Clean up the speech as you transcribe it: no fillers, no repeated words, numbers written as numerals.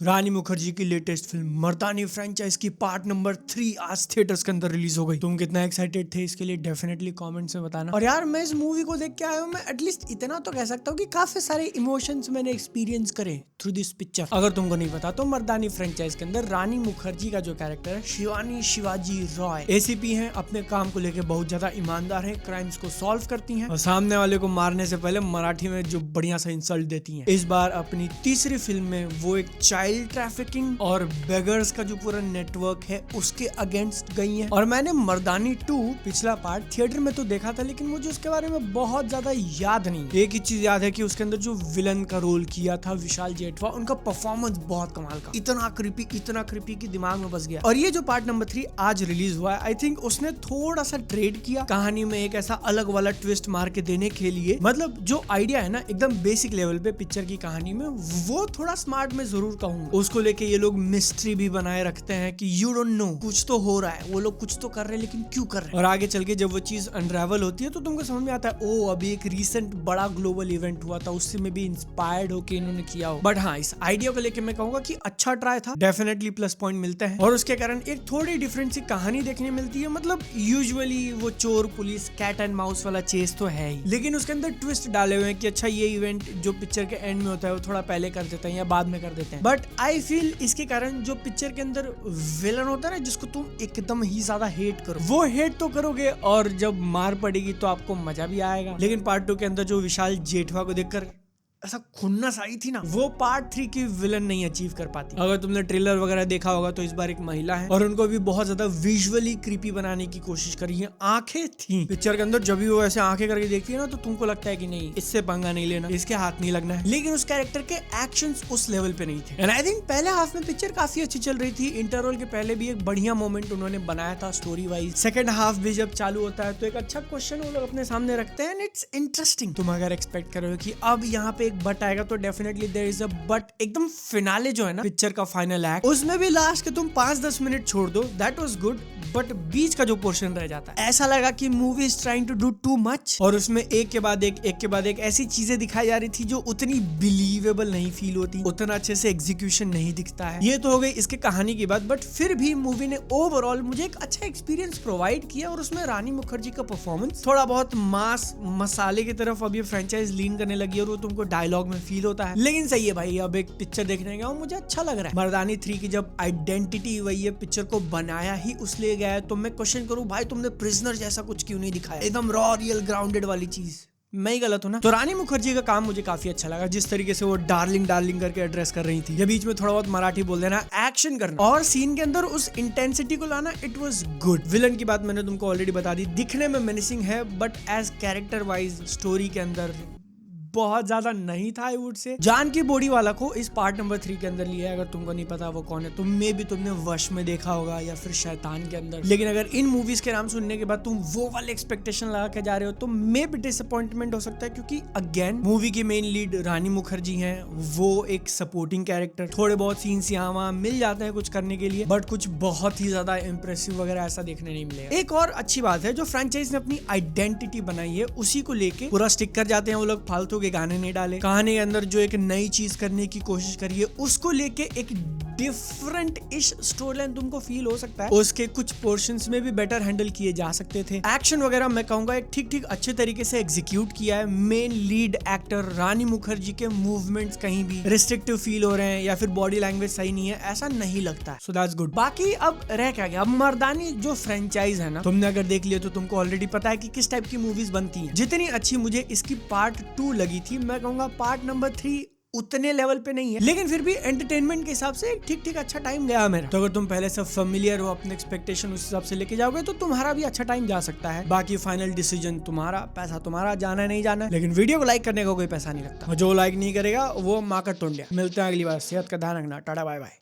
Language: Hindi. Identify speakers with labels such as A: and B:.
A: रानी मुखर्जी की लेटेस्ट फिल्म मर्दानी फ्रेंचाइज की पार्ट नंबर 3 आज थिएटर्स के अंदर रिलीज हो गई। तुम कितना एक्साइटेड थे इसके लिए डेफिनेटली कमेंट्स में बताना। और यार मैं इस मूवी को देख के आया हूँ, मैं एटलीस्ट इतना तो कह सकता हूँ कि काफी सारे इमोशंस मैंने एक्सपीरियंस करे थ्रू दिस पिक्चर। अगर तुमको नहीं पता तो मर्दानी फ्रेंचाइज के अंदर रानी मुखर्जी का जो कैरेक्टर है शिवानी शिवाजी रॉय एसीपी हैं, अपने काम को लेकर बहुत ज्यादा ईमानदार है, क्राइम्स को सॉल्व करती हैं और सामने वाले को मारने से पहले मराठी में जो बढ़िया सा इंसल्ट देती हैं। इस बार अपनी तीसरी फिल्म में वो एक चाइल्ड ट्रैफिकिंग और बेगर्स का जो पूरा नेटवर्क है उसके अगेंस्ट गई हैं। और मैंने मर्दानी 2 पिछला पार्ट थिएटर में तो देखा था, लेकिन मुझे उसके बारे में बहुत ज्यादा याद नहीं। एक ही चीज याद है कि उसके अंदर जो विलन का रोल किया था विशाल जेठवा, उनका परफॉर्मेंस बहुत कमाल का, इतना क्रिपी कि दिमाग में बस गया। और ये जो पार्ट नंबर 3 आज रिलीज हुआ है, आई थिंक उसने थोड़ा सा ट्रेड किया कहानी में, एक ऐसा अलग वाला ट्विस्ट मार के देने के लिए। मतलब जो आइडिया है ना एकदम बेसिक लेवल पे पिक्चर की कहानी में, वो थोड़ा स्मार्ट में जरूर कहूंगा। उसको लेके ये लोग मिस्ट्री भी बनाए रखते हैं कि यू डोंट नो, कुछ तो हो रहा है, वो लोग कुछ तो कर रहे हैं लेकिन क्यों कर रहे हैं। और आगे चल के जब वो चीज अनरेवल होती है तो तुमको समझ में आता है ओ अभी एक रीसेंट बड़ा ग्लोबल इवेंट हुआ था, उससे में भी इंस्पायर्ड होके इन्होंने किया हो। बट हाँ, इस आइडिया को लेके मैं कहूंगा कि अच्छा ट्राई था, डेफिनेटली प्लस पॉइंट मिलते हैं। और उसके कारण एक थोड़ी डिफरेंट सी कहानी देखने मिलती है। मतलब यूजुअली वो चोर पुलिस कैट एंड माउस वाला चेस तो है ही, लेकिन उसके अंदर ट्विस्ट डाले हुए हैं कि अच्छा ये इवेंट जो पिक्चर के एंड में होता है वो थोड़ा पहले कर देते हैं या बाद में कर देते हैं। बट आई फील इसके कारण जो पिक्चर के अंदर विलन होता है ना, जिसको तुम एकदम ही ज्यादा हेट करो, वो हेट तो करोगे और जब मार पड़ेगी तो आपको मजा भी आएगा। लेकिन पार्ट 2 के अंदर जो विशाल जेठवा को देखकर ऐसा खुन्नस आई थी ना, वो पार्ट 3 की विलन नहीं अचीव कर पाती। अगर तुमने ट्रेलर वगैरह देखा होगा तो इस बार एक महिला है और उनको भी बहुत ज्यादा विजुअली क्रीपी बनाने की कोशिश करी है। आंखें थी पिक्चर के अंदर, जब भी वो ऐसे आंखें करके देखती है ना तो तुमको लगता है कि नहीं, इससे पंगा नहीं लेना, इसके हाथ नहीं लगना है। लेकिन उस कैरेक्टर के एक्शंस उस लेवल पे नहीं थे। एंड आई थिंक पहले हाफ में पिक्चर काफी अच्छी चल रही थी। इंटरवल के पहले भी एक बढ़िया मोमेंट उन्होंने बनाया था स्टोरी वाइज। सेकंड हाफ भी जब चालू होता है तो एक अच्छा क्वेश्चन वो लोग अपने सामने रखते हैं, इट्स इंटरेस्टिंग। तुम अगर एक्सपेक्ट करो कि अब यहाँ पे एक बट आएगा तो definitely there is a but. एकदम फिनाले जो है ना पिक्चर का फाइनल एक्ट, उसमें भी लास्ट के तुम 5-10 मिनट छोड़ दो, दैट वाज गुड। बट बीच का जो पोर्शन रह जाता है, ऐसा लगा कि movie is trying to do too much और उसमें एक के बाद एक ऐसी चीजें दिखाई जा रही थी जो उतनी बिलीवेबल नहीं फील होती, उतना अच्छे से एग्जीक्यूशन नहीं दिखता है। ये तो हो गई इसके कहानी की बात, बट फिर भी मूवी ने ओवरऑल मुझे एक अच्छा एक्सपीरियंस प्रोवाइड किया। और उसमें रानी मुखर्जी का परफॉर्मेंस थोड़ा बहुत मास मसाले की तरफ अब ये फ्रेंचाइज लीन करने लगी और वो तुमको डायलॉग में फील होता है। लेकिन सही है भाई, अब एक पिक्चर देखने गया हूँ, मुझे अच्छा लग रहा है। मर्दानी 3 की जब आइडेंटिटी वही है, पिक्चर को बनाया ही उसलिए गया है, तो मैं क्वेश्चन करूँ भाई तुमने प्रिजनर जैसा कुछ क्यों नहीं दिखाया, एकदम रॉ रियल ग्राउंडेड वाली चीज। मैं ही गलत हूँ ना? तो रानी मुखर्जी का काम मुझे काफी अच्छा लगा, जिस तरीके से वो डार्लिंग करके एड्रेस कर रही थी। ये बीच में थोड़ा बहुत मराठी बोल देना, एक्शन करना और सीन के अंदर उस इंटेंसिटी को लाना, इट वाज गुड। विलन की बात मैंने तुमको ऑलरेडी बता दी, दिखने में मेनिसिंग है but as character wise story के अंदर बहुत ज्यादा नहीं था। आई वुड से जान की बॉडी वाला को इस पार्ट नंबर 3 के अंदर लिया है। अगर तुमको नहीं पता वो कौन है, तुमने वश में देखा होगा या फिर शैतान के अंदर। लेकिन अगर इन मूवीज के नाम सुनने के बाद तुम वो वाले एक्सपेक्टेशन लगा के जा रहे हो तो मे भी डिसअपॉइंटमेंट हो सकता है, क्योंकि अगेन मूवी की मेन लीड रानी मुखर्जी है, वो एक सपोर्टिंग कैरेक्टर। थोड़े बहुत सीन्स यहाँ वहाँ मिल जाते हैं कुछ करने के लिए, बट कुछ बहुत ही ज्यादा इंप्रेसिव वगैरह ऐसा देखने नहीं मिलेगा। एक और अच्छी बात है, जो फ्रेंचाइज ने अपनी आइडेंटिटी बनाई है उसी को लेके पूरा स्टिक कर जाते हैं वो लोग, फालतू के गाने नहीं डाले। कहानी के अंदर जो एक नई चीज करने की कोशिश करी है उसको लेके एक डिफरेंट इश स्टोरी लाइन तुमको फील हो सकता है। उसके कुछ पोर्शंस में भी बेटर हैंडल किए जा सकते थे। एक्शन वगैरह मैं कहूंगा एक ठीक अच्छे तरीके से एग्जीक्यूट किया है। मेन लीड एक्टर रानी मुखर्जी के मूवमेंट्स कहीं भी रिस्ट्रिक्टिव फील हो रहे हैं या फिर बॉडी लैंग्वेज सही नहीं है, ऐसा नहीं लगता है। So that's good. बाकी अब रह क्या गया, अब मर्दानी जो फ्रेंचाइज है ना, तुमने अगर देख लिया तो तुमको ऑलरेडी पता है कि किस टाइप की मूवीज बनती हैं। जितनी अच्छी मुझे इसकी पार्ट 2 लगी थी, मैं कहूंगा पार्ट नंबर 3 उतने लेवल पे नहीं है, लेकिन फिर भी एंटरटेनमेंट के हिसाब से ठीक अच्छा टाइम गया मेरा। तो अगर तुम पहले से फेमिलियर हो, अपने एक्सपेक्टेशन उस हिसाब से लेके जाओगे तो तुम्हारा भी अच्छा टाइम जा सकता है। बाकी फाइनल डिसीजन तुम्हारा, पैसा तुम्हारा, जाना नहीं जाना, लेकिन वीडियो को लाइक करने का कोई पैसा नहीं लगता। जो लाइक नहीं करेगा वो माँ का टोंडिया। मिलते हैं अगली बार, सेहत का ध्यान रखना, टाटा बाय बाय।